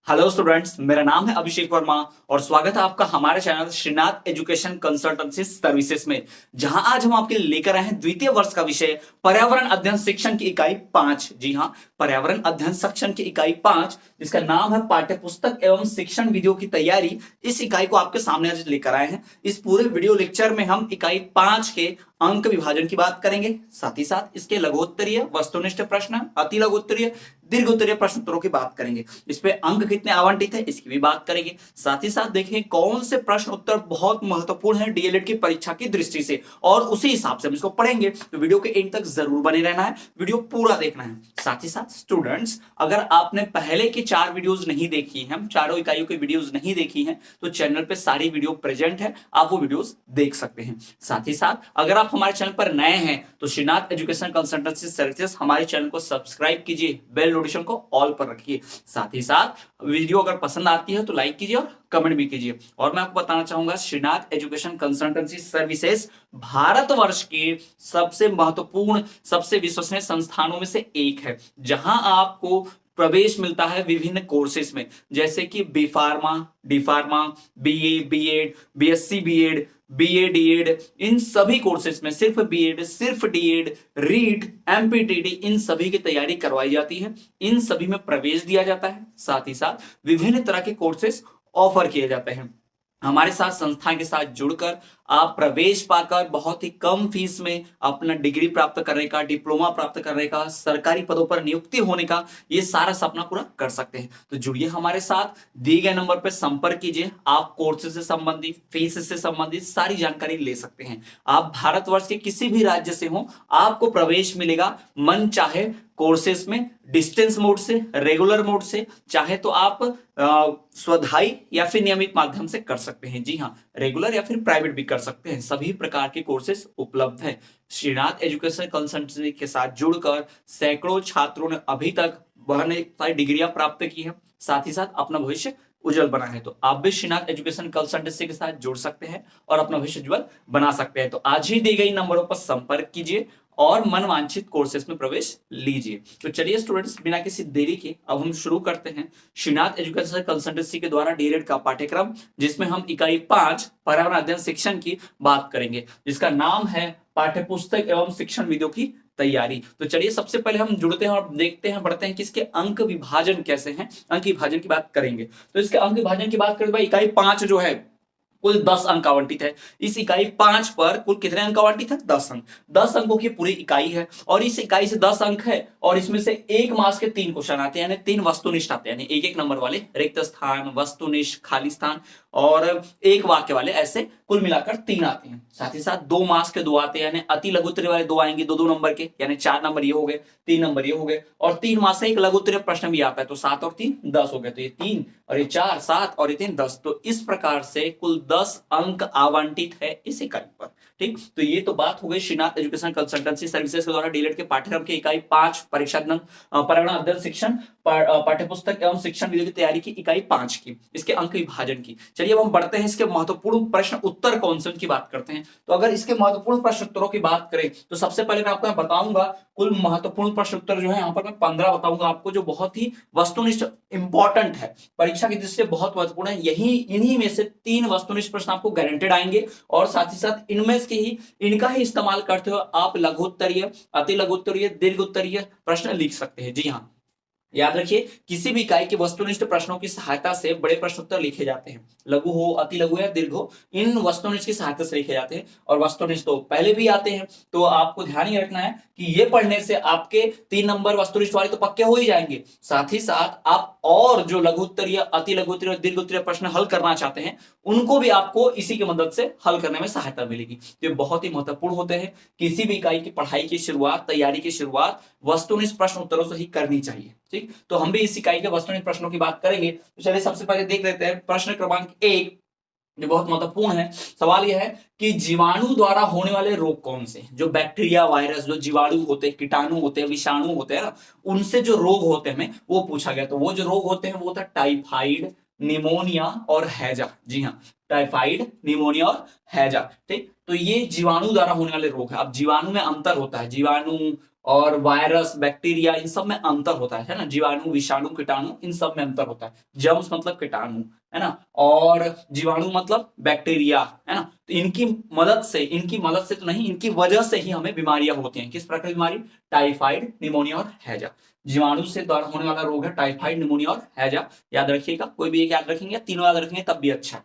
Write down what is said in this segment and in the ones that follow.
Hello students, मेरा नाम है अभिषेक वर्मा और स्वागत है आपका हमारे channel Shrinath education consultancy services में। जहां आज हम आपके लिए लेकर आए हैं द्वितीय वर्ष का विषय पर्यावरण अध्ययन शिक्षण की इकाई 5। जी हां, पर्यावरण अध्ययन शिक्षण की इकाई 5, जिसका नाम है पाठ्यपुस्तक एवं शिक्षण विधियों की तैयारी। इस इकाई को आपके सामने आज लेकर आए हैं। इस पूरे वीडियो लेक्चर में हम इकाई 5 के अंक विभाजन की बात करेंगे, साथ ही साथ इसके लघुत्तरीय, वस्तुनिष्ठ प्रश्न, अति लघुत्तरीय, दीर्घ उत्तरीय प्रश्न उत्तरों की बात करेंगे। इस पे अंक कितने आवंटित है इसकी भी बात करेंगे। साथ ही साथ देखेंगे कौन से प्रश्न उत्तर बहुत महत्वपूर्ण है डीएलएड की परीक्षा की दृष्टि से, और उसी हिसाब से हम इसको पढ़ेंगे। तो वीडियो के एंड तक जरूर बने रहना है, वीडियो पूरा देखना है। साथ ही साथ स्टूडेंट्स, अगर आपने पहले की 4 वीडियोस नहीं देखी हैं, हम चारों इकाइयों की वीडियोस नहीं देखी हैं, तो चैनल पे सारी वीडियो प्रेजेंट है, आप वो वीडियोस देख सकते हैं। साथ ही साथ अगर आप हमारे चैनल पर नए हैं तो श्रीनाथ एजुकेशन कंसल्टेंसी सर्विसेज हमारे चैनल को सब्सक्राइब कीजिए, बेल नोटिफिकेशन को ऑल पर रखिए। साथ ही साथ वीडियो अगर पसंद आती है तो लाइक कीजिए और कमेंट भी कीजिए। और मैं आपको बताना चाहूंगा, Shrinath education consultancy services Bharatvarsh के सबसे महत्वपूर्ण, सबसे विश्वसनीय संस्थानों में से एक है, जहां आपको प्रवेश मिलता है विभिन्न कोर्सेज में, जैसे कि B pharma, D pharma, BA, BEd, BSc BEd, BA DEd, इन सभी कोर्सेज में सिर्फ बीएड, सिर्फ डीएड, रीट, एमपीटीडी, इन सभी की तैयारी करवाई जाती है। इन सभी में प्रवेश दिया जाता है। साथ ही साथ विभिन्न तरह के कोर्सेज ऑफर किए जाते हैं। हमारे साथ संस्था के साथ जुड़कर आप प्रवेश पाकर बहुत ही कम फीस में अपना डिग्री प्राप्त करने का, डिप्लोमा प्राप्त करने का, सरकारी पदों पर नियुक्ति होने का, ये सारा सपना पूरा कर सकते हैं। तो जुड़िए हमारे साथ, दिए गए नंबर पर संपर्क कीजिए। आप कोर्स से संबंधित, फीस से संबंधित सारी जानकारी ले सकते हैं। आप भारतवर्ष के किसी भी राज्य से हो, आपको प्रवेश मिलेगा मन चाहे कोर्सेस में, डिस्टेंस मोड से, रेगुलर मोड से, चाहे तो आप स्वधाई या फिर नियमित माध्यम से कर सकते हैं। जी हाँ, रेगुलर या फिर प्राइवेट भी कर सकते हैं। सभी प्रकार के कोर्सेस उपलब्ध हैं। श्रीनाथ एजुकेशन कंसल्टेंसी के साथ जुड़कर सैकड़ों छात्रों ने अभी तक बहुत सारी डिग्रियां प्राप्त की हैं, साथ ही साथ अपना भविष्य उज्जवल बना है। तो आप भी श्रीनाथ एजुकेशन कंसल्टेंसी के साथ जुड़ सकते हैं और अपना भविष्य उज्जवल बना सकते हैं। तो आज ही दी गई नंबरों पर संपर्क कीजिए और मनवांछित कोर्सेस में प्रवेश लीजिए। तो चलिए स्टूडेंट्स, बिना किसी देरी के अब हम शुरू करते हैं श्रीनाथ एजुकेशन कंसल्टेंसी के द्वारा डीएलएड का पाठ्यक्रम, जिसमें हम इकाई 5 पर्यावरण अध्ययन शिक्षण की बात करेंगे, जिसका नाम है पाठ्यपुस्तक एवं शिक्षण विधियों की तैयारी। तो चलिए सबसे पहले हम जुड़ते हैं और देखते हैं, बढ़ते हैं कि इसके अंक विभाजन कैसे हैं। अंक विभाजन की बात करेंगे तो इसके अंक विभाजन की बात करें, भाई इकाई 5 जो है कुल 10 अंक आवंटित है। इस इकाई 5 पर कुल कितने अंक आवंटित है? 10 अंक। 10 अंकों की पूरी इकाई है और इस इकाई से 10 अंक है और इसमें से एक मार्क्स के 3 क्वेश्चन आते हैं, यानी 3 वस्तुनिष्ठ आते हैं, यानी एक एक नंबर वाले, रिक्त स्थान, वस्तुनिष्ठ, खाली स्थान और एक वाक्य वाले, ऐसे कुल मिलाकर 3 आते हैं। साथ ही साथ 2 मार्क्स के 2 आते हैं, यानी अति लघुत्तरीय वाले 2 आएंगे, 2-2 नंबर के, यानी 4 नंबर ये हो गए, 3 नंबर ये हो गए, और 3 मार्क्स से एक लघुत्तरीय प्रश्न भी आता है, तो 7 और 3 10 हो गए। तो ये 3 और ये 4, 7 और ये 3 10। तो इस प्रकार से कुल 10 अंक आवंटित है इस इकाई पर। ठीक, तो ये तो बात हो गई श्रीनाथ एजुकेशन कंसल्टेंसी सर्विसेज के द्वारा डीएलएड के पाठ्यक्रम के इकाई 5 परीक्षा पर्यावरण अध्ययन शिक्षण पाठ्यपुस्तक एवं शिक्षण विधियों की तैयारी की इकाई 5 की, इसके अंक विभाजन की। चलिए अब हम बढ़ते हैं इसके महत्वपूर्ण प्रश्न उत्तर कौन से, उनकी बात करते हैं। तो अगर इसके महत्वपूर्ण प्रश्न उत्तरों की बात करें तो सबसे पहले मैं आपको बताऊंगा कुल महत्वपूर्ण प्रश्न उत्तर जो है यहाँ पर मैं 15 बताऊंगा आपको, जो बहुत ही वस्तुनिष्ठ इंपॉर्टेंट है, परीक्षा की दृष्टि से बहुत महत्वपूर्ण है। यही इन्हीं में से 3 वस्तुनिष्ठ प्रश्न आपको गारंटेड आएंगे और साथ ही साथ इनमें से ही इनका ही इस्तेमाल करते हुए आप लघुत्तरीय, अति लघुत्तरीय, दीर्घ उत्तरीय प्रश्न लिख सकते हैं। जी हाँ, याद रखिए, किसी भी इकाई के वस्तुनिष्ठ प्रश्नों की सहायता से बड़े प्रश्न उत्तर लिखे जाते हैं, लघु हो, अति लघु या दीर्घ हो, इन वस्तुनिष्ठ की सहायता से लिखे जाते हैं। और वस्तुनिष्ठ तो पहले भी आते हैं, तो आपको ध्यान ही रखना है कि ये पढ़ने से आपके 3 नंबर वस्तुनिष्ठ वाले तो पक्के हो ही जाएंगे। साथ ही साथ आप और जो लघु उत्तरीय, अति लघु उत्तरीय और दीर्घ उत्तरीय प्रश्न हल करना चाहते हैं, उनको भी आपको इसी की मदद से हल करने में सहायता मिलेगी। ये बहुत ही महत्वपूर्ण होते हैं। किसी भी इकाई की पढ़ाई की शुरुआत, तैयारी की शुरुआत वस्तुनिष्ठ प्रश्न उत्तरों से ही करनी चाहिए। ठीक, तो हम भी इस इकाई के वस्तुनिष्ठ प्रश्नों की बात करेंगे। तो चलिए सबसे पहले देख लेते हैं प्रश्न क्रमांक 1, जो बहुत महत्वपूर्ण है। सवाल यह है कि जीवाणु द्वारा होने वाले रोग कौन से हैं? जो बैक्टीरिया, वायरस, जो जीवाणु होते हैं, कीटाणु होते हैं, विषाणु होते हैं ना, उनसे जो रोग होते हैं वो पूछा गया। तो वो जो रोग होते हैं वो था टाइफाइड, निमोनिया और हैजा। जी हाँ, टाइफाइड, निमोनिया और हैजा। ठीक, तो ये जीवाणु द्वारा होने वाले रोग है। अब जीवाणु में अंतर होता है, जीवाणु और वायरस, बैक्टीरिया, इन सब में अंतर होता है ना। जीवाणु, विषाणु, कीटाणु, इन सब में अंतर होता है। जर्म्स मतलब कीटाणु, है ना, और जीवाणु मतलब बैक्टीरिया, है ना। तो इनकी मदद से तो नहीं, इनकी वजह से ही हमें बीमारियां होती हैं। किस प्रकार की बीमारी? टाइफाइड, निमोनिया और हैजा। जीवाणु से द्वारा होने वाला रोग है टाइफाइड, निमोनिया और हैजा। याद रखिएगा, कोई भी एक याद रखेंगे, तीनों याद रखेंगे तब भी अच्छा।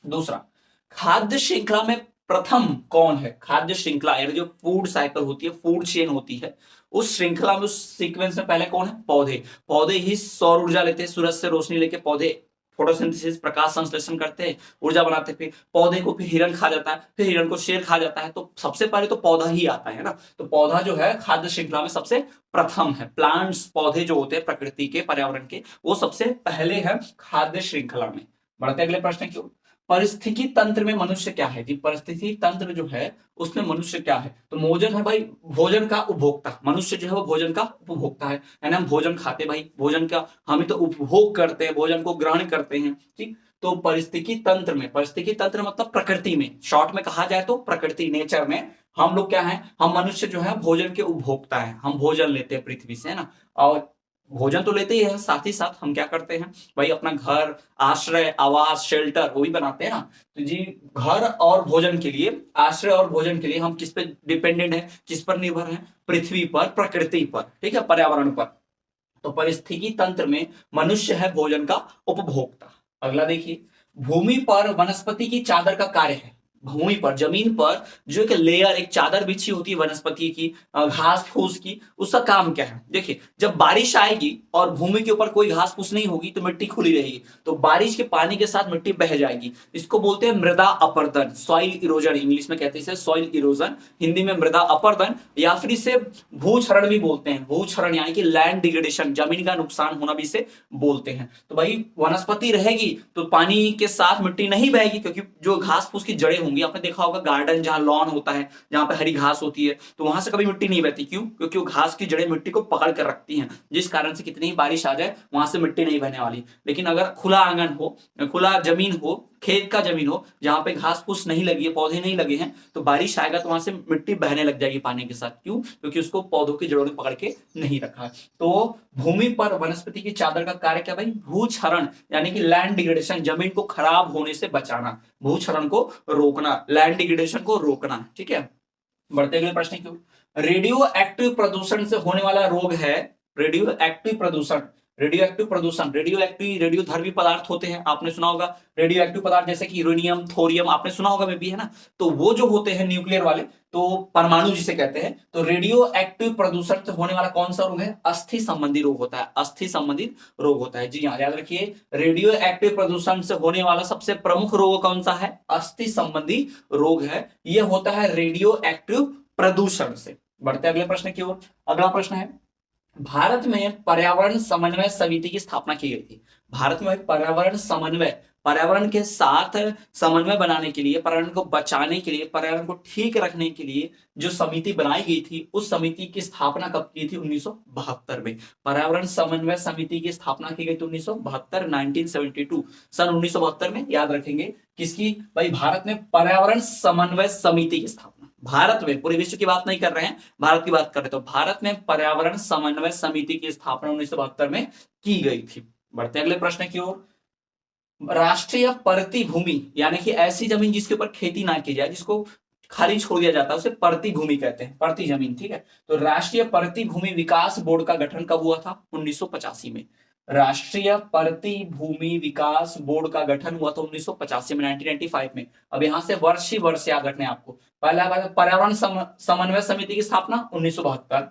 दूसरा, खाद्य श्रृंखला में प्रथम कौन है? खाद्य श्रृंखला यानी जो फूड साइकिल होती है, फूड चेन होती है, उस श्रृंखला में, उस सीक्वेंस में पहले कौन है? पौधे। पौधे ही सौर ऊर्जा लेते हैं, सूरज से रोशनी लेके पौधे फोटोसिंथेसिस, प्रकाश संश्लेषण करते हैं, ऊर्जा बनाते हैं। फिर पौधे को फिर हिरण खा जाता है, फिर हिरण को शेर खा जाता है। तो सबसे पहले तो पौधा ही आता है ना। तो पौधा जो है खाद्य श्रृंखला में सबसे प्रथम है। प्लांट्स, पौधे जो होते हैं प्रकृति के, पर्यावरण के, वो सबसे पहले है खाद्य श्रृंखला में। बढ़ते अगले प्रश्न की ओर। परिस्थिति तंत्र में मनुष्य क्या है? जी, परिस्थिति तंत्र जो है उसमें मनुष्य क्या है? तो भोजन है भाई, भोजन का उपभोक्ता। मनुष्य जो है वो भोजन का उपभोक्ता है, यानी हम भोजन खाते भाई, भोजन का हम तो उपभोग करते हैं, भोजन को ग्रहण करते हैं। ठीक, तो परिस्थिति तंत्र में, परिस्थिति तंत्र मतलब प्रकृति में, शॉर्ट में कहा जाए तो प्रकृति, नेचर में हम लोग क्या है? हम मनुष्य जो है भोजन के उपभोक्ता है। हम भोजन लेते हैं पृथ्वी से, है ना, और भोजन तो लेते ही है, साथ ही साथ हम क्या करते हैं भाई? अपना घर, आश्रय, आवास, शेल्टर वो भी बनाते हैं ना। तो जी, घर और भोजन के लिए, आश्रय और भोजन के लिए हम किस पे डिपेंडेंट है? किस पर निर्भर है? पृथ्वी पर, प्रकृति पर, ठीक है, पर्यावरण पर। तो परिस्थिति तंत्र में मनुष्य है भोजन का उपभोक्ता। अगला देखिए, भूमि पर वनस्पति की चादर का कार्य है। भूमि पर, जमीन पर जो एक लेयर, एक चादर बिछी होती है वनस्पति की, घास फूस की, उसका काम क्या है? देखिए, जब बारिश आएगी और भूमि के ऊपर कोई घास फूस नहीं होगी तो मिट्टी खुली रहेगी, तो बारिश के पानी के साथ मिट्टी बह जाएगी। इसको बोलते हैं मृदा अपरदन, सॉइल इरोजन, इंग्लिश में कहते हैं सॉइल इरोजन, हिंदी में मृदा अपरदन, या फिर इसे भूक्षरण भी बोलते हैं। भूक्षरण यानी कि लैंड डिग्रेडेशन, जमीन का नुकसान होना भी इसे बोलते हैं। तो भाई वनस्पति रहेगी तो पानी के साथ मिट्टी नहीं बहेगी, क्योंकि जो घास फूस की जड़ें होंगी, आपने देखा होगा गार्डन जहां लॉन होता है, जहां पे हरी घास होती है, तो वहां से कभी मिट्टी नहीं बहती। क्यों? क्योंकि वो घास की जड़ें मिट्टी को पकड़ कर रखती हैं, जिस कारण से कितनी ही बारिश आ जाए वहां से मिट्टी नहीं बहने वाली। लेकिन अगर खुला आंगन हो, खुला जमीन हो, खेत का जमीन हो, जहां पे घास फूस नहीं लगी है, पौधे नहीं लगे हैं, तो बारिश आएगा तो वहां से मिट्टी बहने लग जाएगी पानी के साथ। क्यों? क्योंकि उसको पौधों की जड़ों ने पकड़ के नहीं रखा है। तो भूमि पर वनस्पति की चादर का कार्य क्या भाई? भूक्षरण यानी कि लैंड डिग्रेडेशन, जमीन को खराब होने से बचाना, भूक्षरण को रोकना, लैंड डिग्रेडेशन को रोकना। ठीक है, बढ़ते अगले प्रश्न की ओर। रेडियो एक्टिव प्रदूषण से होने वाला रोग है, रेडियो एक्टिव प्रदूषण, रेडियो एक्टिव प्रदूषण, रेडियो एक्टिव, रेडियो धर्मी पदार्थ होते हैं, आपने सुना होगा। रेडियो एक्टिव पदार्थ जैसे कि यूरेनियम, थोरियम, आपने सुना होगा में भी, है ना। तो वो जो होते हैं न्यूक्लियर वाले, तो परमाणु जिसे कहते हैं, तो रेडियो एक्टिव प्रदूषण से होने वाला कौन सा रोग है? अस्थि संबंधी रोग होता है, अस्थि संबंधित रोग होता है। जी हाँ, याद रखिए, रेडियो एक्टिव प्रदूषण से होने वाला सबसे प्रमुख रोग कौन सा है? अस्थि संबंधी रोग है। यह होता है रेडियो एक्टिव प्रदूषण से। बढ़ते अगले प्रश्न की ओर। अगला प्रश्न है, भारत में पर्यावरण समन्वय समिति की स्थापना की गई थी। भारत में पर्यावरण समन्वय, पर्यावरण के साथ समन्वय बनाने के लिए, पर्यावरण को बचाने के लिए, पर्यावरण को ठीक रखने के लिए जो समिति बनाई गई थी, उस समिति की स्थापना कब की थी? 1972 में। पर्यावरण समन्वय समिति की स्थापना की गई थी 1972, 1972, सन 1972 में। याद रखेंगे किसकी भाई? भारत में पर्यावरण समन्वय समिति की स्थापना। भारत में, पूरे विश्व की बात नहीं कर रहे हैं, भारत की बात कर रहे हैं। तो भारत में पर्यावरण समन्वय समिति की स्थापना 1972 में की गई थी। बढ़ते अगले प्रश्न की ओर। राष्ट्रीय परती भूमि यानी कि ऐसी जमीन जिसके ऊपर खेती ना की जाए, जिसको खाली छोड़ दिया जाता है, उसे परती भूमि कहते हैं, परती जमीन। ठीक है, तो राष्ट्रीय परती भूमि विकास बोर्ड का गठन कब हुआ था? 1985 में। राष्ट्रीय परती भूमि विकास बोर्ड का गठन हुआ था 1985 में, 1995 में। अब यहां से वर्ष ही वर्ष याद रखने आपको। पहला बात, पर्यावरण समन्वय समिति की स्थापना 1972,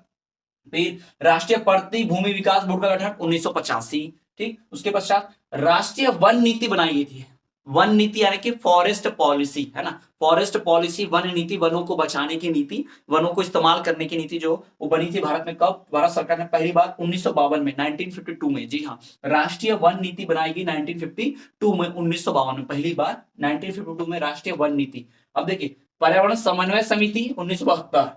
फिर राष्ट्रीय परती भूमि विकास बोर्ड का गठन 1985। ठीक, उसके पश्चात राष्ट्रीय वन नीति बनाई गई थी। वन नीति यानी कि फॉरेस्ट पॉलिसी, है ना, फॉरेस्ट पॉलिसी, वन नीति, वनों को बचाने की नीति, वनों को इस्तेमाल करने की नीति, जो वो बनी थी भारत में कब? भारत सरकार ने पहली बार 1952 में, 1952 में। जी हाँ, राष्ट्रीय वन नीति बनाई गई 1952 में, 1952 में पहली बार, 1952 में राष्ट्रीय वन नीति। अब देखिए, पर्यावरण समन्वय समिति 1972,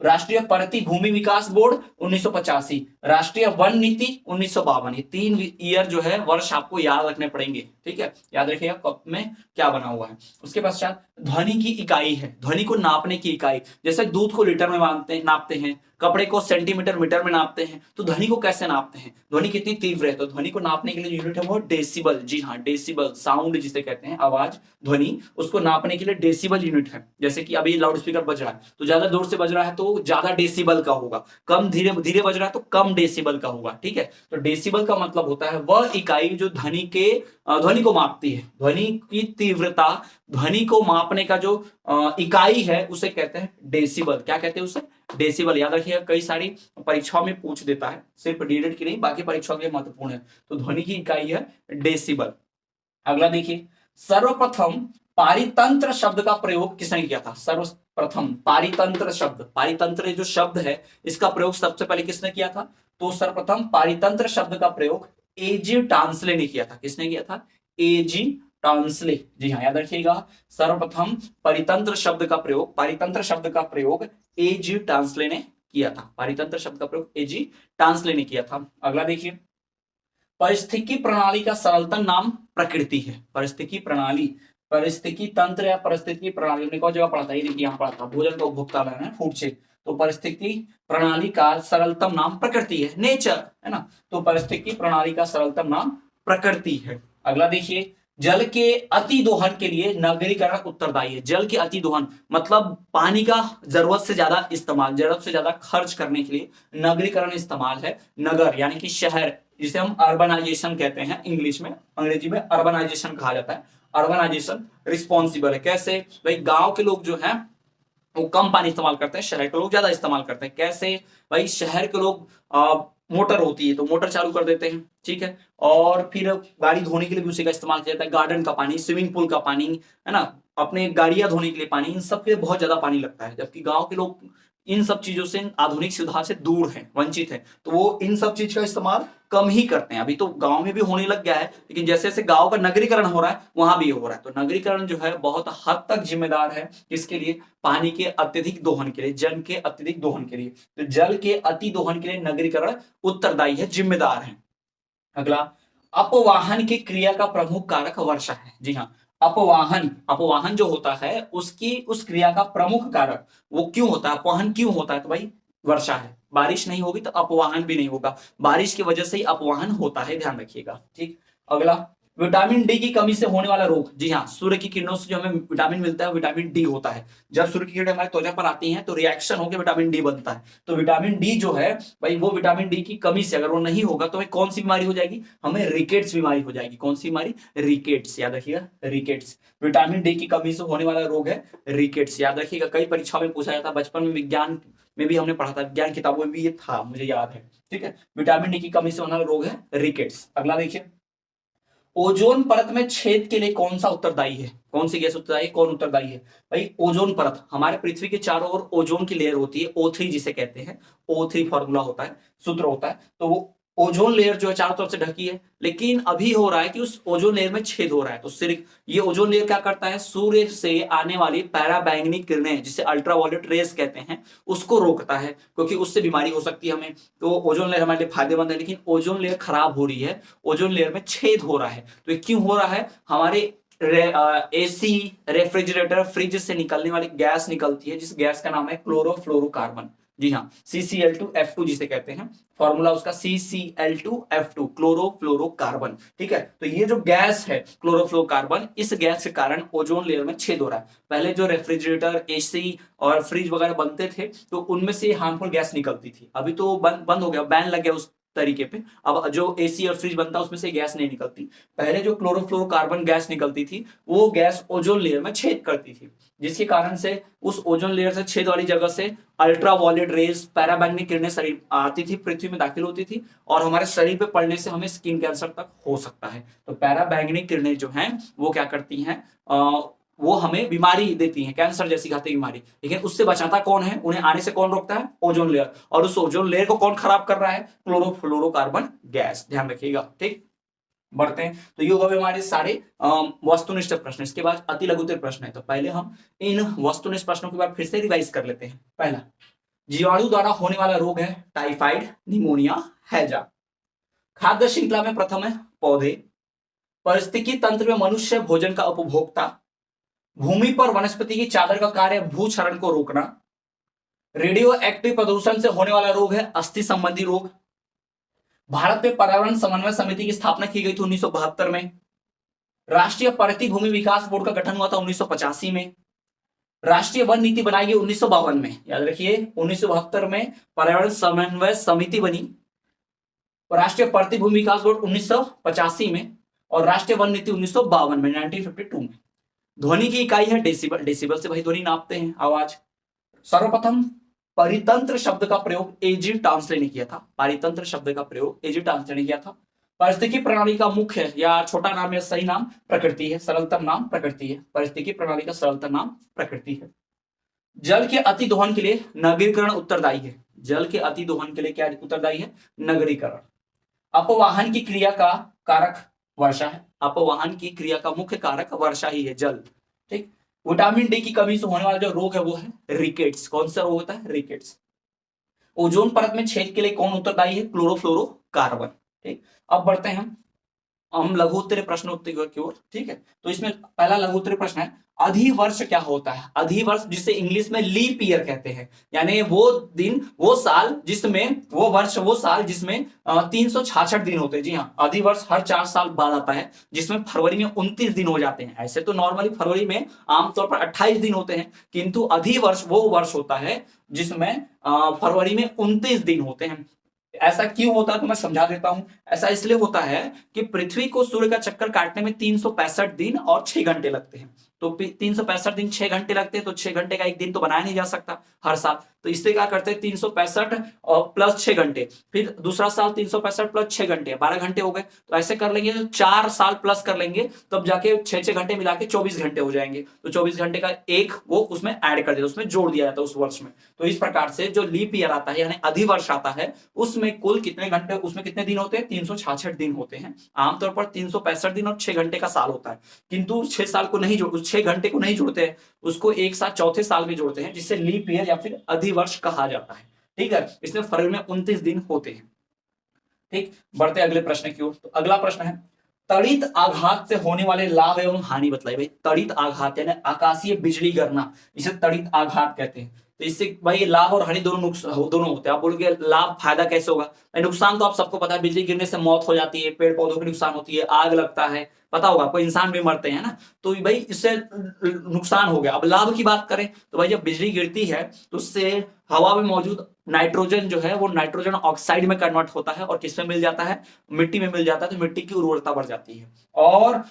राष्ट्रीय परती भूमि विकास बोर्ड 1985, राष्ट्रीय वन नीति 1952। ये 3 ईयर जो है, वर्ष आपको याद रखने पड़ेंगे। ठीक है, याद रखिएगा कब में क्या बना हुआ है। उसके पश्चात ध्वनि की इकाई है, ध्वनि को नापने की इकाई, जैसे दूध को लीटर में नापते हैं, कपड़े को सेंटीमीटर मीटर में नापते हैं, तो ध्वनि को कैसे नापते हैं, ध्वनि कितनी तीव्र है, तो ध्वनि को नापने के लिए यूनिट है वो डेसिबल। जी हाँ, डेसिबल, साउंड जिसे कहते हैं, आवाज, ध्वनि, उसको नापने के लिए डेसिबल यूनिट है। जैसे कि अभी लाउड स्पीकर बज रहा है तो ज्यादा जोर से बज रहा है तो ज्यादा डेसिबल का होगा, कम धीरे धीरे बज रहा है तो कम डेसिबल का होगा। ठीक है, तो डेसिबल का मतलब होता है वह इकाई जो ध्वनि को मापती है, ध्वनि की तीव्रता, ध्वनि को मापने का जो इकाई है उसे कहते हैं डेसिबल। क्या कहते हैं उसे? डेसिबल। याद रखिएगा, कई सारी परीक्षाओं में पूछ देता है, सिर्फ डीएलएड की नहीं बाकी परीक्षाओं के लिए महत्वपूर्ण है। तो ध्वनि की इकाई है डेसिबल। अगला देखिए, सर्वप्रथम पारितंत्र शब्द का प्रयोग किसने किया था? सर्वप्रथम पारितंत्र शब्द, पारितंत्र जो शब्द है इसका प्रयोग सबसे पहले किसने किया था? तो सर्वप्रथम पारितंत्र शब्द का प्रयोग एजी टांसले ने किया था। किसने किया था? एजी टांसले। जी हाँ, याद रखिएगा, सर्वप्रथम पारितंत्र शब्द का प्रयोग एजी टांसले ने किया था। पारितंत्र शब्द का प्रयोग एजी टांसले ने किया था। अगला देखिए, परिस्थिति प्रणाली का सरलतम नाम प्रकृति है। परिस्थिति प्रणाली, परिस्थिति तंत्र या परिस्थिति प्रणाली, हमने कौन जगह पढ़ा था? ये देखिए यहाँ पढ़ा था, भोजन का उपभोक्ता है, फूड चेन। तो परिस्थिति प्रणाली का सरलतम नाम प्रकृति है, नेचर है ना। तो परिस्थिति प्रणाली का सरलतम नाम प्रकृति है। अगला देखिए, जल के अति दोहन के लिए नगरीकरण उत्तरदायी है। जल के अति दोहन मतलब पानी का जरूरत से ज्यादा इस्तेमाल, जरूरत से ज्यादा खर्च करने के लिए नगरीकरण इस्तेमाल है। नगर यानी कि शहर, जिसे हम अर्बनाइजेशन कहते हैं, इंग्लिश में, अंग्रेजी में अर्बनाइजेशन कहा जाता है। अर्बनाइजेशन रिस्पॉन्सिबल है। कैसे भाई? गांव के लोग जो हैं वो कम पानी इस्तेमाल करते हैं, शहर के लोग ज्यादा इस्तेमाल करते हैं। कैसे भाई? शहर के लोग मोटर होती है तो मोटर चालू कर देते हैं, ठीक है, और फिर गाड़ी धोने के लिए भी उसी का इस्तेमाल किया जाता है। गार्डन का पानी, स्विमिंग पूल का पानी, है ना, अपने गाड़ियां धोने के लिए पानी, इन सब के लिए बहुत ज्यादा पानी लगता है। जबकि गांव के लोग इन सब चीजों से, आधुनिक सुविधा से दूर हैं, वंचित हैं, तो वो इन सब चीज का इस्तेमाल कम ही करते हैं। अभी तो गांव में भी होने लग गया है, लेकिन जैसे जैसे गांव का नगरीकरण हो रहा है वहां भी हो रहा है। तो नगरीकरण जो है बहुत हद तक जिम्मेदार है किसके लिए? पानी के अत्यधिक दोहन के लिए, जल के अत्यधिक दोहन के लिए। तो जल के अति दोहन के लिए नगरीकरण उत्तरदायी है, जिम्मेदार है। अगला, अपवाहन की क्रिया का प्रमुख कारक वर्षा है। जी हाँ, अपवाहन, अपवाहन जो होता है उसकी, उस क्रिया का प्रमुख कारक वो क्यों होता है, अपवाहन क्यों होता है? तो भाई वर्षा है। बारिश नहीं होगी तो अपवाहन भी नहीं होगा, बारिश की वजह से ही अपवाहन होता है, ध्यान रखिएगा। ठीक, अगला, विटामिन डी की कमी से होने वाला रोग। जी हाँ, सूर्य की किरणों से जो हमें विटामिन मिलता है विटामिन डी होता है। जब सूर्य की किरणें हमारे त्वचा पर आती हैं तो रिएक्शन होकर विटामिन डी बनता है। तो विटामिन डी जो है भाई, वो विटामिन डी की कमी से अगर वो नहीं होगा तो हमें कौन सी बीमारी हो जाएगी? हमें रिकेट्स बीमारी हो जाएगी। कौन सी बीमारी? रिकेट्स। याद रखिएगा, रिकेट्स। विटामिन डी की कमी से होने वाला रोग है रिकेट्स। याद रखिएगा, कई परीक्षाओं में पूछा जाता है, बचपन में विज्ञान में भी हमने पढ़ा था, विज्ञान किताबों में भी ये था, मुझे याद है। ठीक है, विटामिन डी की कमी से होने वाला रोग है रिकेट्स। अगला देखिए, ओजोन परत में छेद के लिए कौन सा उत्तरदायी है? कौन सी गैस उत्तरदायी, कौन उत्तरदायी है? भाई ओजोन परत, हमारे पृथ्वी के चारों ओर ओजोन की लेयर होती है, O3 जिसे कहते हैं, O3 फॉर्मूला होता है, सूत्र होता है। तो वो ओजोन लेयर जो है चारों तरफ से ढकी है, लेकिन अभी हो रहा है कि उस ओजोन लेयर में छेद हो रहा है। तो सिर्फ ये ओजोन लेयर क्या करता है? सूर्य से आने वाली पैराबैंगनी किरणें, जिसे अल्ट्रावायलेट रेस कहते हैं, उसको रोकता है, क्योंकि उससे बीमारी हो सकती है हमें। तो ओजोन लेयर हमारे लिए फायदेमंद है, लेकिन ओजोन लेयर खराब हो रही है, ओजोन लेयर में छेद हो रहा है। तो ये क्यों हो रहा है? हमारे एसी, रेफ्रिजरेटर, फ्रिज से निकलने वाली गैस निकलती है, जिस गैस का नाम है क्लोरोफ्लोरोकार्बन। जी हाँ, CCl2F2 जिसे कहते हैं, फॉर्मूला उसका CCl2F2, क्लोरोफ्लोरोकार्बन। ठीक है, तो ये जो गैस है क्लोरोफ्लोरोकार्बन, इस गैस के कारण ओजोन लेयर में छेद हो रहा है। पहले जो रेफ्रिजरेटर, एसी और फ्रिज वगैरह बनते थे तो उनमें से हार्मफुल गैस निकलती थी, अभी तो बंद हो गया, बैन लग गया उस तरीके पे। अब जो एसी और फ्रिज बनता है उसमें से गैस नहीं निकलती। पहले जो क्लोरोफ्लोरोकार्बन गैस निकलती थी वो गैस ओजोन लेयर में छेद करती थी, जिसके कारण से उस ओजोन लेयर से छेद वाली जगह से अल्ट्रावायलेट रेज, पैराबैंगनी किरणें शरीर आती थी, पृथ्वी में दाखिल होती थी, और हमारे शरीर पे पड़ने से हमें स्किन कैंसर तक हो सकता है। तो पैराबैंगनी किरणें जो हैं वो क्या करती हैं? वो हमें बीमारी देती हैं, कैंसर जैसी घातक बीमारी। लेकिन उससे बचाता कौन है? उन्हें आने से कौन रोकता है? Ozone layer. और उस ओजोन लेयर को कौन खराब कर रहा है? Chlorofluorocarbon gas. ध्यान रखिएगा। ठीक, बढ़ते हैं। तो ये होगा हमारे सारे वस्तुनिष्ठ प्रश्न। इसके बाद अति लघुत्तर प्रश्न है, तो पहले हम इन वस्तुनिष्ठ प्रश्नों के बाद फिर से रिवाइज कर लेते हैं। पहला, जीवाणु द्वारा होने वाला रोग है टाइफाइड, निमोनिया, हैजा। खाद्य श्रृंखला में प्रथम है पौधे। पारिस्थितिकी तंत्र में मनुष्य भोजन का उपभोक्ता। भूमि पर वनस्पति की चादर का कार्य भूक्षरण को रोकना। रेडियो एक्टिव प्रदूषण से होने वाला रोग है अस्थि संबंधी रोग। भारत में पर्यावरण समन्वय समिति की स्थापना की गई थी 1972 में। राष्ट्रीय पर्वतीय भूमि विकास बोर्ड का गठन हुआ था 1985 में। राष्ट्रीय वन नीति बनाई गई 1952 में। याद रखिए 1972 में पर्यावरण समन्वय समिति बनी। राष्ट्रीय पर्वतीय भूमि विकास बोर्ड 1985 में और राष्ट्रीय वन नीति 1952 में 1952 में। ध्वनि की इकाई है डेसिबल। डेसिबल से भाई ध्वनि नापते हैं, आवाज। सर्वप्रथम परितंत्र शब्द का प्रयोग एजी टांसले ने किया था। परितंत्र शब्द का प्रयोग एजी टांसले ने किया था। पारिस्थितिकी प्रणाली का मुख्य या छोटा नाम या सही नाम प्रकृति है। सरलतम नाम प्रकृति है। पारिस्थितिकी प्रणाली का सरलतम नाम प्रकृति है। जल के अति दोहन के लिए नगरीकरण उत्तरदायी है। जल के अति दोहन के लिए क्या उत्तरदायी है? नगरीकरण। अपवाहन की क्रिया का कारक वर्षा है। अपवाहन की क्रिया का मुख्य कारक वर्षा ही है, जल। ठीक। विटामिन डी की कमी से होने वाला जो रोग है वो है रिकेट्स। कौन सा रोग होता है? रिकेट्स। ओजोन परत में छेद के लिए कौन उत्तरदायी है? क्लोरोफ्लोरोकार्बन। ठीक। अब बढ़ते हैं हम लघु उत्तरीय प्रश्न उत्तर की ओर। ठीक है, तो इसमें पहला लघु उत्तरीय प्रश्न है अधिवर्ष क्या होता है? अधिवर्ष जिसे इंग्लिश में लीप ईयर कहते हैं, यानी वो दिन, वो साल जिसमें, वो वर्ष, वो साल जिसमें 366 दिन होते हैं। जी हाँ, अधिवर्ष हर 4 साल बाद आता है, जिसमें फरवरी में 29 दिन हो जाते हैं। ऐसे तो नॉर्मली फरवरी में आमतौर पर 28 दिन होते हैं, किंतु अधिवर्ष वो वर्ष होता है जिसमें फरवरी में 29 दिन होते हैं। ऐसा क्यों होता है तो मैं समझा देता हूं। ऐसा इसलिए होता है कि पृथ्वी को सूर्य का चक्कर काटने में 365 दिन और 6 घंटे लगते हैं। तो 365 दिन 6 घंटे लगते हैं, तो 6 घंटे का एक दिन तो बनाया नहीं जा सकता हर साल। तो इसलिए क्या करते हैं 365 और प्लस 6 घंटे, फिर दूसरा साल 365 प्लस 6 घंटे, 12 घंटे हो गए। तो ऐसे कर लेंगे, 4 साल प्लस कर लेंगे, तब जाके 6 घंटे मिला के 24 घंटे हो जाएंगे। तो 24 घंटे का एक वो उसमें ऐड कर देते, उसमें जोड़ दिया जाता है उस वर्ष में। तो इस प्रकार से जो लीप ईयर आता है यानी अधिवर्ष आता है, उसमें कुल कितने घंटे, उसमें कितने दिन होते हैं? 366 दिन होते हैं। आमतौर पर 365 दिन और 6 घंटे का साल होता है, किंतु 6 साल को नहीं जोड़, 6 घंटे को नहीं जोड़ते हैं, उसको एक साथ चौथे साल में जोड़ते हैं, जिससे लीप ईयर या फिर अधिवर्ष कहा जाता है। ठीक है, इसमें फरवरी में 29 दिन होते हैं। ठीक, बढ़ते अगले प्रश्न की ओर। तो अगला प्रश्न है तड़ित आघात से होने वाले लाभ एवं हानि बताइए। भाई तड़ित आघात यानी आकाशीय बिजली गिरना, इसे तड़ित आघात कहते हैं। तो इससे भाई लाभ और हानि दोनों दोनों होते हैं। आप बोलोगे लाभ फायदा कैसे होगा? नुकसान तो आप सबको पता है, बिजली गिरने से मौत हो जाती है, पेड़ पौधों की नुकसान होती है, आग लगता है, पता होगा, कोई इंसान भी मरते हैं ना। तो भाई इससे नुकसान हो गया। अब लाभ की बात करें तो भाई जब बिजली गिरती है तो उससे हवा में मौजूद नाइट्रोजन जो है वो नाइट्रोजन ऑक्साइड में कन्वर्ट होता है और किसमें मिल जाता है? मिट्टी में मिल जाता है। तो मिट्टी की उर्वरता बढ़ जाती है और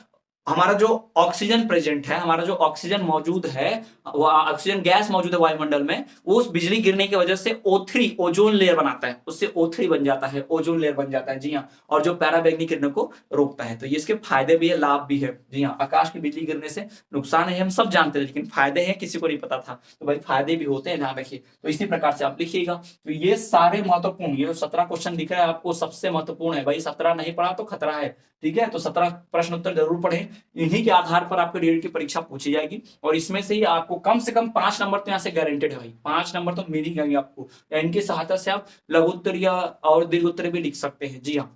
हमारा जो ऑक्सीजन प्रेजेंट है, हमारा जो ऑक्सीजन मौजूद है, वो ऑक्सीजन गैस मौजूद है वायुमंडल में, वो उस बिजली गिरने की वजह से O3 ओजोन लेयर बनाता है, उससे O3 बन जाता है, ओजोन लेयर बन जाता है। जी हाँ, और जो पैराबैंगनी किरणों को रोकता है। तो ये इसके फायदे भी है, लाभ भी है। जी हाँ, आकाश की बिजली गिरने से नुकसान है हम सब जानते हैं, लेकिन फायदे हैं किसी को नहीं पता था। तो भाई फायदे भी होते हैं, ध्यान रखिए। तो इसी प्रकार से आप लिखिएगा। तो ये सारे महत्वपूर्ण, ये 17 क्वेश्चन दिख रहा है आपको, सबसे महत्वपूर्ण है भाई। 17 नहीं पढ़ा तो खतरा है। ठीक है, तो 17 प्रश्न उत्तर जरूर पढ़े। इन्हीं के आधार पर आपको डीएलएड की परीक्षा पूछी जाएगी और इसमें से ही आपको कम से कम 5 नंबर तो यहाँ से गारंटेड है भाई। 5 नंबर तो मिल ही जाएंगे आपको। इनकी सहायता से आप लघु उत्तर या और दीर्घ उत्तर भी लिख सकते हैं। जी हाँ,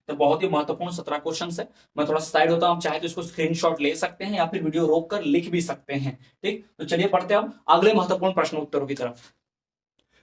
तो बहुत ही महत्वपूर्ण 17 क्वेश्चन है। मैं थोड़ा साइड होता हूं, आप चाहे तो इसको स्क्रीनशॉट ले सकते हैं या फिर वीडियो रोक कर लिख भी सकते हैं। ठीक, तो चलिए पढ़ते हैं अब अगले महत्वपूर्ण प्रश्न उत्तरों की तरफ।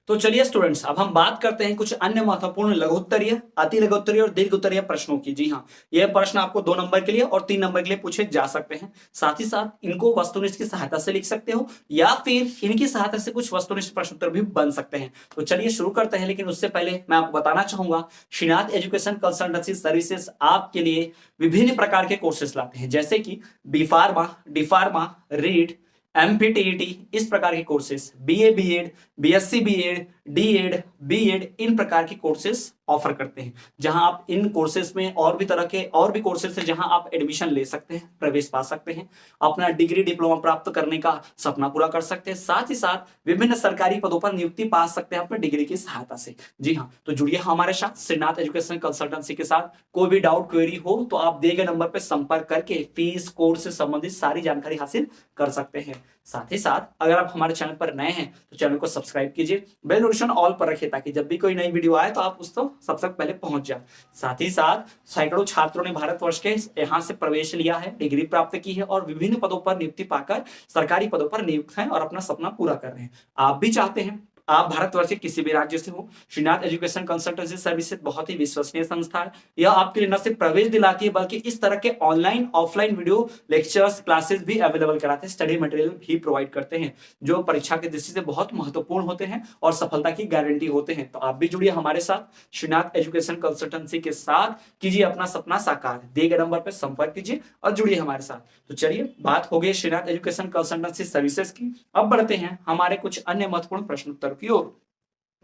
तो चलिए स्टूडेंट्स, अब हम बात करते हैं कुछ अन्य महत्वपूर्ण लघु उत्तरीय, अति लघु उत्तरीय और दीर्घ उत्तरीय प्रश्नों की। जी हाँ, यह प्रश्न आपको 2 नंबर के लिए और 3 नंबर के लिए पूछे जा सकते हैं। साथ ही साथ इनको वस्तुनिष्ठ की सहायता से लिख सकते हो या फिर इनकी सहायता से कुछ वस्तुनिष्ठ प्रश्न उत्तर भी बन सकते हैं। तो चलिए शुरू करते हैं, लेकिन उससे पहले मैं आपको बताना चाहूंगा श्रीनाथ एजुकेशन कंसल्टेंसी सर्विसेज आपके लिए विभिन्न प्रकार के कोर्सेस लाते हैं, जैसे कि बी फार्मा, डी फार्मा, रीड, MPTET, इस प्रकार के courses, BA BEd, BSc BEd, DEd, BEd, इन प्रकार के कोर्सेस ऑफर करते हैं, जहां आप इन कोर्सेस में और भी तरह के और भी कोर्सेस है जहां आप एडमिशन ले सकते हैं, प्रवेश पा सकते हैं, अपना डिग्री डिप्लोमा प्राप्त करने का सपना पूरा कर सकते हैं। साथ ही साथ विभिन्न सरकारी पदों पर नियुक्ति पा सकते हैं अपने डिग्री की सहायता से। जी हाँ, तो जुड़िए हमारे साथ श्रीनाथ एजुकेशन कंसल्टेंसी के साथ। कोई भी डाउट क्वेरी हो तो आप दिए गए नंबर पर संपर्क करके फीस, कोर्स से संबंधित सारी जानकारी हासिल कर सकते हैं। साथ ही साथ अगर आप हमारे चैनल पर नए हैं तो चैनल को सब्सक्राइब कीजिए, बेल नोटिफिकेशन ऑल पर रखिए, ताकि जब भी कोई नई वीडियो आए तो आप उसको सबसे पहले पहुंच जाए। साथ ही साथ सैकड़ों छात्रों ने भारतवर्ष के यहाँ से प्रवेश लिया है, डिग्री प्राप्त की है और विभिन्न पदों पर नियुक्ति पाकर सरकारी पदों पर नियुक्त हैं और अपना सपना पूरा कर रहे हैं। आप भी चाहते हैं आप भारतवर्ष के किसी भी राज्य से हो, श्रीनाथ एजुकेशन कंसल्टेंसी सर्विसेज बहुत ही विश्वसनीय संस्था है। यह आपके लिए न सिर्फ प्रवेश दिलाती है बल्कि इस तरह के online offline video lectures classes भी अवेलेबल कराते हैं, स्टडी मटेरियल भी प्रोवाइड करते हैं जो परीक्षा की दृष्टि से बहुत महत्वपूर्ण होते हैं और सफलता की गारंटी होते हैं। तो आप भी जुड़िए हमारे साथ श्रीनाथ एजुकेशन कंसल्टेंसी के साथ, कीजिए अपना सपना साकार। दिए गए नंबर पर संपर्क कीजिए और जुड़िए हमारे साथ। तो चलिए, बात हो गई श्रीनाथ एजुकेशन कंसल्टेंसी सर्विसेज की। अब बढ़ते हैं हमारे कुछ अन्य महत्वपूर्ण प्रश्न उत्तर की ओर,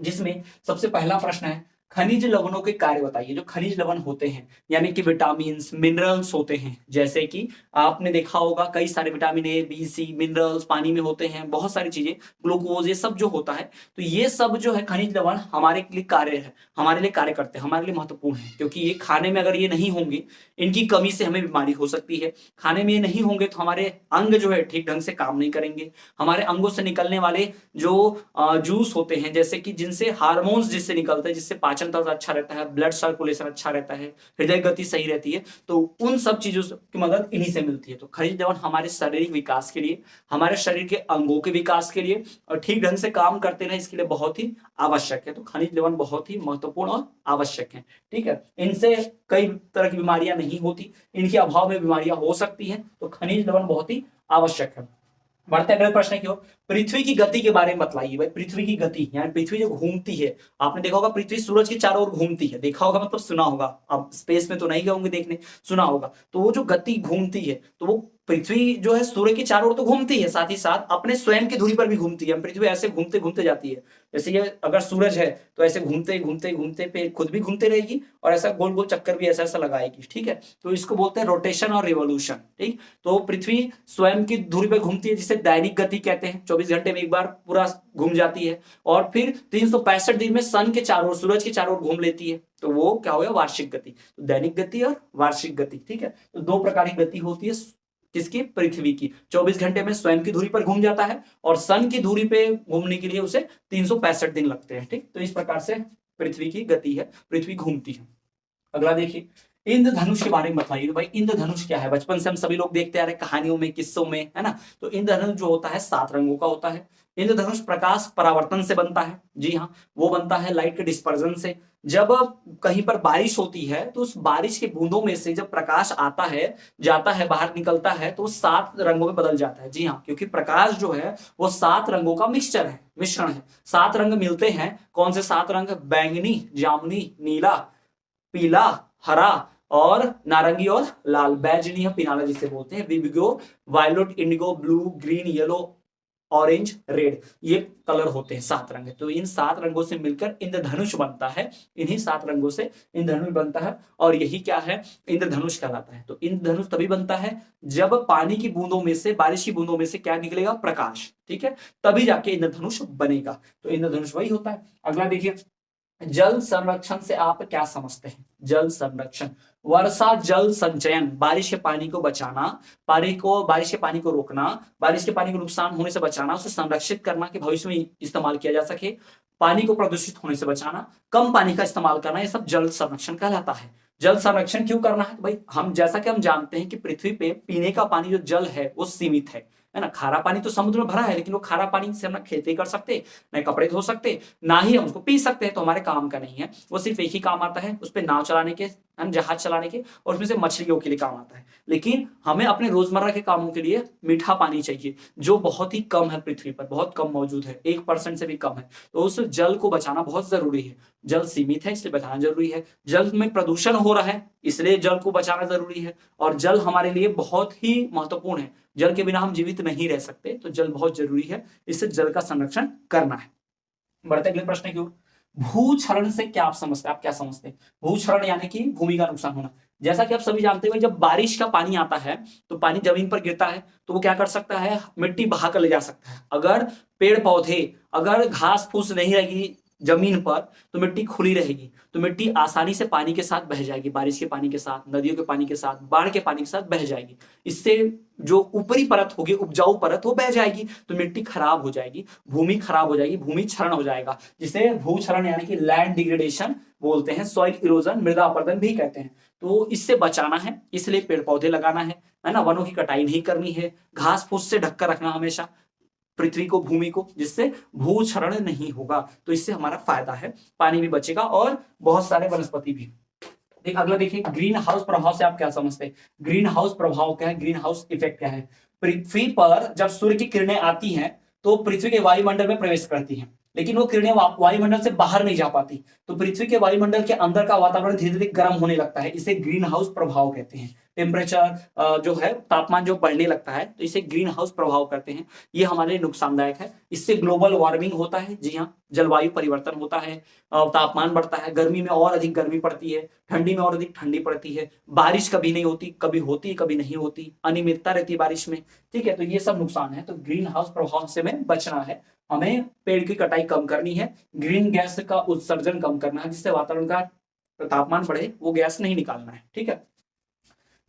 जिसमें सबसे पहला प्रश्न है, खनिज लवणों के कार्य बताइए। जो खनिज लवण होते हैं यानी कि विटामिन मिनरल्स होते हैं, जैसे कि आपने देखा होगा कई सारे vitamin A B C minerals पानी में होते हैं, बहुत सारी चीजें, ग्लूकोज, ये सब जो होता है, तो ये सब जो है खनिज लवण हमारे लिए कार्य है, हमारे लिए कार्य करते हैं, हमारे लिए महत्वपूर्ण है, क्योंकि ये खाने में अगर ये नहीं होंगे, इनकी कमी से हमें बीमारी हो सकती है। खाने में ये नहीं होंगे तो हमारे अंग जो है ठीक ढंग से काम नहीं करेंगे। हमारे अंगों से निकलने वाले जो जूस होते हैं, जैसे कि जिनसे हार्मोन्स जिससे निकलते हैं, जिससे पाचन तंत्र अच्छा रहता है, ब्लड सर्कुलेशन अच्छा रहता है, हृदय गति सही रहती है, तो उन सब चीजों की मदद इन्हीं से मिलती है। तो खनिज लवण हमारे शारीरिक विकास के लिए, हमारे शरीर के अंगों के विकास के लिए और ठीक ढंग से काम करते रहे, इसके लिए बहुत ही आवश्यक है। तो खनिज लवण बहुत ही महत्वपूर्ण और आवश्यक है। ठीक है, इनसे कई तरह की बीमारियां नहीं होती, इनके अभाव में बीमारियां हो सकती हैं, तो खनिज लवण बहुत ही आवश्यक है। बढ़ते अगले प्रश्न की ओर, पृथ्वी की गति के बारे में बतलाइए। भाई, पृथ्वी की गति यानी पृथ्वी जो घूमती है, आपने देखा होगा पृथ्वी सूरज के चारों ओर घूमती है, देखा होगा मतलब सुना होगा, अब स्पेस में तो नहीं गए होंगे देखने, सुना होगा। तो वो जो गति घूमती है, तो वो पृथ्वी जो है सूर्य के चारों ओर तो घूमती है, साथ ही साथ अपने स्वयं की धुरी पर भी घूमती है। पृथ्वी ऐसे घूमते घूमते जाती है, जैसे ये अगर सूरज है तो ऐसे घूमते घूमते घूमते पे खुद भी घूमते रहेगी और ऐसा गोल गोल चक्कर भी ऐसा ऐसा लगाएगी। ठीक है, तो इसको बोलते हैं रोटेशन और रिवोल्यूशन। ठीक, तो पृथ्वी स्वयं की धुरी पर घूमती है, जिसे दैनिक गति कहते हैं, 24 घंटे में एक बार पूरा घूम जाती है, और फिर 365 दिन में सन के चारों ओर, सूरज के चारों ओर घूम लेती है, तो वो क्या हो गया, वार्षिक गति। तो दैनिक गति और वार्षिक गति। ठीक है, तो दो प्रकार की गति होती है किसकी, पृथ्वी की। 24 घंटे में स्वयं की धुरी पर घूम जाता है और सन की धुरी पे घूमने के लिए उसे 365 दिन लगते हैं। ठीक, तो इस प्रकार से पृथ्वी की गति है, पृथ्वी घूमती है। अगला देखिए, इंद्रधनुष के बारे में बताइए। भाई, इंद्रधनुष क्या है? बचपन से हम सभी लोग देखते आ रहे, कहानियों में, किस्सों में, है ना। तो इंद्रधनुष जो होता है 7 रंगों का होता है। इंद्रधनुष प्रकाश परावर्तन से बनता है। जी हाँ, वो बनता है लाइट के डिस्पर्जन से। जब कहीं पर बारिश होती है तो उस बारिश के बूंदों में से जब प्रकाश आता है, जाता है, बाहर निकलता है, तो 7 रंगों में बदल जाता है। जी हाँ, क्योंकि प्रकाश जो है वो 7 रंगों का मिक्सचर है, मिश्रण है। 7 रंग मिलते हैं। कौन से 7 रंग? बैंगनी, जामुनी, नीला, पीला, हरा और नारंगी और लाल, बैजनी या पिनाला जिसे बोलते हैं, विविगो, violet, indigo, blue, green, yellow, orange, red, ये कलर होते हैं 7 रंग। तो इन 7 रंगों से मिलकर इंद्रधनुष बनता है। इन्हीं 7 रंगों से इंद्रधनुष बनता है और यही क्या है, इंद्रधनुष कहलाता है। तो इंद्रधनुष तभी बनता है जब पानी की बूंदों में से, बारिश की बूंदों में से क्या निकलेगा, प्रकाश। ठीक है, तभी जाके इंद्रधनुष बनेगा। तो इंद्रधनुष वही होता है। अगला देखिए, जल संरक्षण से आप क्या समझते हैं? जल संरक्षण, वर्षा जल संचयन, बारिश के पानी को बचाना, बारिश के पानी को रोकना, बारिश के पानी को नुकसान होने से बचाना, उसे संरक्षित करना कि भविष्य में इस्तेमाल किया जा सके, पानी को प्रदूषित होने से बचाना, कम पानी का इस्तेमाल करना, ये सब जल संरक्षण कहलाता है। जल संरक्षण क्यों करना है? भाई, हम जैसा कि हम जानते हैं कि पृथ्वी पे पीने का पानी जो जल है वो सीमित है ना। खारा पानी तो समुद्र में भरा है, लेकिन वो खारा पानी से हम ना खेती कर सकते, ना कपड़े धो सकते, ना ही हम उसको पी सकते हैं, तो हमारे काम का नहीं है। वो सिर्फ एक ही काम आता है, उस पर नाव चलाने के, जहाज चलाने के, और उसमें से मछलियों के लिए काम आता है। लेकिन हमें अपने रोजमर्रा के कामों के लिए मीठा पानी चाहिए, जो बहुत ही कम है, पृथ्वी पर बहुत कम मौजूद है, 1% से भी कम है। तो उस जल को बचाना बहुत जरूरी है। जल सीमित है, इसलिए बचाना जरूरी है। जल में प्रदूषण हो रहा है, इसलिए जल को बचाना जरूरी है। और जल हमारे लिए बहुत ही महत्वपूर्ण है। जल के बिना हम जीवित नहीं रह सकते, तो जल बहुत जरूरी है, इससे जल का संरक्षण करना है। बढ़ते अगले प्रश्न की ओर, भूक्षरण से क्या आप समझते हैं? आप क्या समझते हैं? भूक्षरण यानी कि भूमि का नुकसान होना। जैसा कि आप सभी जानते हैं, जब बारिश का पानी आता है तो पानी जमीन पर गिरता है, तो वो क्या कर सकता है, मिट्टी बहा कर ले जा सकता है। अगर पेड़ पौधे, अगर घास फूस नहीं रहेगी जमीन पर, तो मिट्टी खुली रहेगी, तो मिट्टी आसानी से पानी के साथ बह जाएगी, बारिश के पानी के साथ, नदियों के पानी के साथ, बाढ़ के पानी के साथ बह जाएगी। इससे जो ऊपरी परत होगी, उपजाऊ परत, वो बह जाएगी, तो मिट्टी खराब हो जाएगी, भूमि खराब हो जाएगी, भूमि क्षरण हो जाएगा, जिसे भूक्षरण यानी कि लैंड डिग्रेडेशन बोलते हैं, सॉइल इरोजन, मृदा अपरदन भी कहते हैं। तो इससे बचाना है, इसलिए पेड़ पौधे लगाना है ना, वनों की कटाई नहीं करनी है, घास फूस से ढककर रखना हमेशा, पृथ्वी को, भूमि को, जिससे भूक्षरण नहीं होगा। तो इससे हमारा फायदा है, पानी भी बचेगा और बहुत सारे वनस्पति भी। अगला देखिए, ग्रीन हाउस प्रभाव से आप क्या समझते हैं? ग्रीन हाउस प्रभाव क्या है, ग्रीन हाउस इफेक्ट क्या है? पृथ्वी पर जब सूर्य की किरणें आती हैं तो पृथ्वी के वायुमंडल में प्रवेश करती हैं, लेकिन वो किरणें वायुमंडल से बाहर नहीं जा पाती, तो पृथ्वी के वायुमंडल के अंदर का वातावरण धीरे धीरे गर्म होने लगता है। इसे ग्रीन हाउस प्रभाव कहते हैं। टेम्परेचर जो है, तापमान जो बढ़ने लगता है, तो इसे ग्रीन हाउस प्रभाव कहते हैं। ये हमारे लिए नुकसानदायक है। इससे ग्लोबल वार्मिंग होता है, जी हाँ, जलवायु परिवर्तन होता है, तापमान बढ़ता है, गर्मी में और अधिक गर्मी पड़ती है, ठंडी में और अधिक ठंडी पड़ती है, बारिश कभी नहीं होती, कभी होती कभी नहीं होती, अनियमितता रहती है बारिश में। ठीक है, तो ये सब नुकसान है। तो ग्रीन हाउस प्रभाव से हमें बचना है, हमें पेड़ की कटाई कम करनी है, ग्रीन गैस का उत्सर्जन कम करना है, जिससे वातावरण का तापमान बढ़े, वो गैस नहीं निकालना है। ठीक है,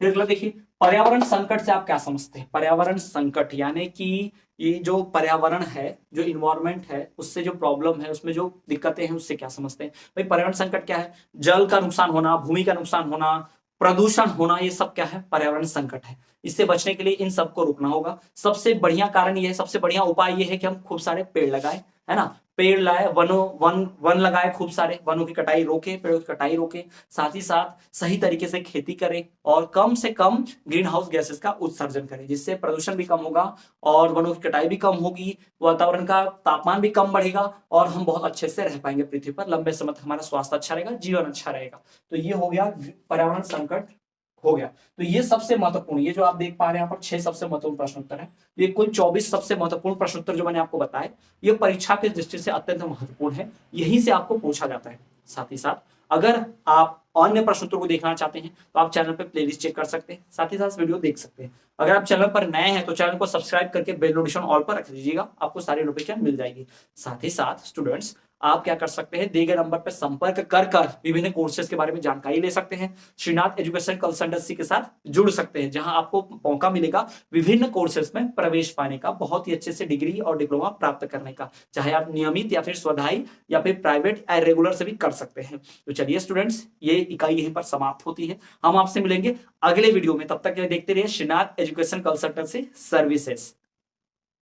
फिर अगला देखिए, पर्यावरण संकट से आप क्या समझते हैं? पर्यावरण संकट यानी कि ये जो पर्यावरण है, जो इन्वायरमेंट है, उससे जो प्रॉब्लम है, उसमें जो दिक्कतें हैं, उससे क्या समझते हैं? भाई पर्यावरण संकट क्या है? जल का नुकसान होना, भूमि का नुकसान होना, प्रदूषण होना, ये सब क्या है? पर्यावरण संकट है। इससे बचने के लिए इन सबको रोकना होगा। सबसे बढ़िया कारण ये है, सबसे बढ़िया उपाय ये है कि हम खूब सारे पेड़ लगाएं, है ना, पेड़ लाए, वन लगाए, खूब सारे वनों की कटाई रोके, पेड़ों की कटाई रोके, साथ ही साथ सही तरीके से खेती करें और कम से कम ग्रीन हाउस गैसेस का उत्सर्जन करें, जिससे प्रदूषण भी कम होगा और वनों की कटाई भी कम होगी, वातावरण का तापमान भी कम बढ़ेगा और हम बहुत अच्छे से रह पाएंगे पृथ्वी पर लंबे समय तक। हमारा स्वास्थ्य अच्छा रहेगा, जीवन अच्छा रहेगा। तो ये हो गया पर्यावरण संकट हो गया। तो ये सबसे महत्वपूर्ण, ये जो आप देख पा रहे हैं यहाँ पर 6 सबसे महत्वपूर्ण प्रश्न उत्तर है। ये कुल 24 सबसे महत्वपूर्ण प्रश्न उत्तर जो मैंने आपको बताए, ये परीक्षा की दृष्टि से अत्यंत महत्वपूर्ण है, यहीं से आपको पूछा जाता है। साथ ही साथ अगर आप अन्य प्रश्न उत्तर को देखना चाहते हैं तो आप चैनल पे प्लेलिस्ट चेक कर सकते हैं, साथ ही साथ वीडियो देख सकते हैं। अगर आप चैनल पर नए हैं तो चैनल को सब्सक्राइब करके बेल नोटिफिकेशन ऑल पर रख दीजिएगा, आपको सारी नोटिफिकेशन मिल जाएगी। साथ ही साथ स्टूडेंट्स, आप क्या कर सकते हैं, दिए गए नंबर पर संपर्क कर विभिन्न कोर्सेज के बारे में जानकारी ले सकते हैं, श्रीनाथ एजुकेशन कंसल्टेंसी के साथ जुड़ सकते हैं, जहां आपको मौका मिलेगा विभिन्न कोर्सेज में प्रवेश पाने का, बहुत ही अच्छे से डिग्री और डिप्लोमा प्राप्त करने का, चाहे आप नियमित या फिर स्वधाई या फिर प्राइवेट या रेगुलर से भी कर सकते हैं। तो चलिए स्टूडेंट्स, ये इकाई यहीं पर समाप्त होती है। हम आपसे मिलेंगे अगले वीडियो में, तब तक देखते रहिए श्रीनाथ एजुकेशन कंसल्टेंसी सर्विसेज।